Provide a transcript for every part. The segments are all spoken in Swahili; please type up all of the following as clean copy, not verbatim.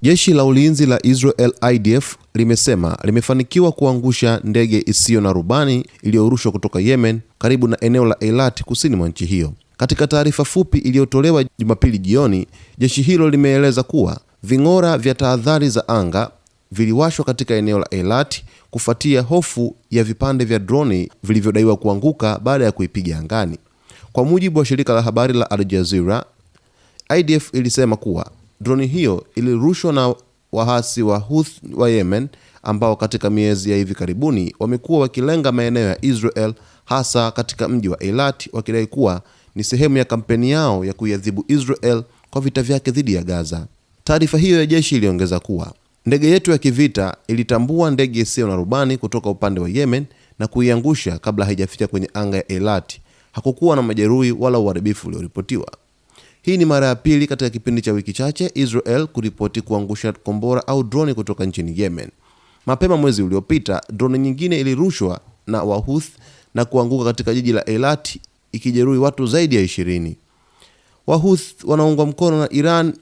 Jeshi la ulinzi la Israel IDF limesema limefanikiwa kuangusha ndege isiyo na rubani iliyorushwa kutoka Yemen karibu na eneo la Eilat kusini mwa nchi hiyo. Katika taarifa fupi iliyotolewa Jumapili jioni, jeshi hilo limeeleza kuwa ving'ora vya tahadhari za anga viliwashwa katika eneo la Eilat kufuatia hofu ya vipande vya droni vilivyodaiwa kuanguka baada ya kuipiga angani. Kwa mujibu wa shirika la habari la Al Jazeera, IDF ilisema kuwa droni hiyo ilirushwa na wahasi wa Houthi wa Yemen ambao katika miezi ya hivi karibuni wamekuwa wakilenga maeneo ya Israel, hasa katika mji wa Eilat, wakidai kuwa ni sehemu ya kampeni yao ya kuiadhibu Israel kwa vita vyake dhidi ya Gaza. Taarifa hiyo ya jeshi iliongeza kuwa ndege yetu ya kivita ilitambua ndege isiyo na rubani kutoka upande wa Yemen na kuiangusha kabla haijafika kwenye anga ya Eilat. Hakukuwa na majeruhi wala uharibifu ulioripotiwa. Hii ni mara ya pili katika kipindi cha wiki chache Israel kuripoti kuangusha kombora au droni kutoka nchini Yemen. Mapema mwezi uliopita, droni nyingine ilirushwa na Wahouthi na kuanguka katika jiji la Eilat ikijeruhi watu zaidi ya 20. Wahouthi wanaungwa mkono na Iran.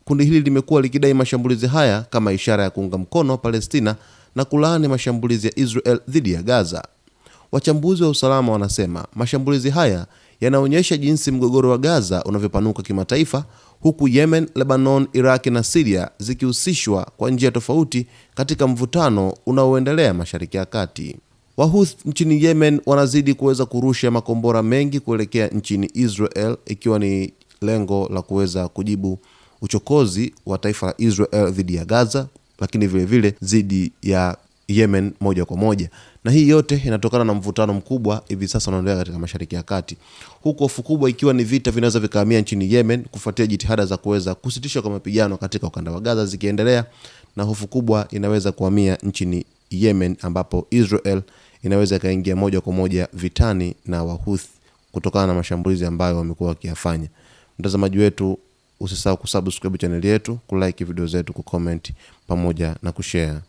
Kundi hili limekuwa likidai mashambulizi haya kama ishara ya kuunga mkono Palestina na kulaani mashambulizi ya Israel dhidi ya Gaza. Wachambuzi wa usalama wanasema mashambulizi haya yanaonyesha jinsi mgogoro wa Gaza unavyopanuka kimataifa, huku Yemen, Lebanon, Iraq na Syria zikihusishwa kwa njia tofauti katika mvutano unaoendelea Mashariki ya Kati. Wahouthi nchini Yemen wanazidi kuweza kurusha makombora mengi kuelekea nchini Israel, ikiwa ni lengo la kuweza kujibu uchokozi wa taifa la Israel dhidi ya Gaza, lakini vile vile dhidi ya Yemen moja kwa moja. Na hii yote inatokana na mvutano mkubwa hivi sasa unaendelea katika Mashariki ya Kati, huko hofu kubwa ikiwa ni vita vinaweza vikahamia nchini Yemen kufuatia jitihada za kuweza kusitisha kwa mapigano katika ukanda wa Gaza zikiendelea, na hofu kubwa inaweza kuhamia nchini Yemen ambapo Israel inaweza ikaingia moja kwa moja vitani na Wahouthi kutokana na mashambulizi ambayo wamekuwa wakiyafanya. Mtazamaji wetu, usisahau kusubscribe channel yetu, kulike video zetu, kucomment pamoja na kushare.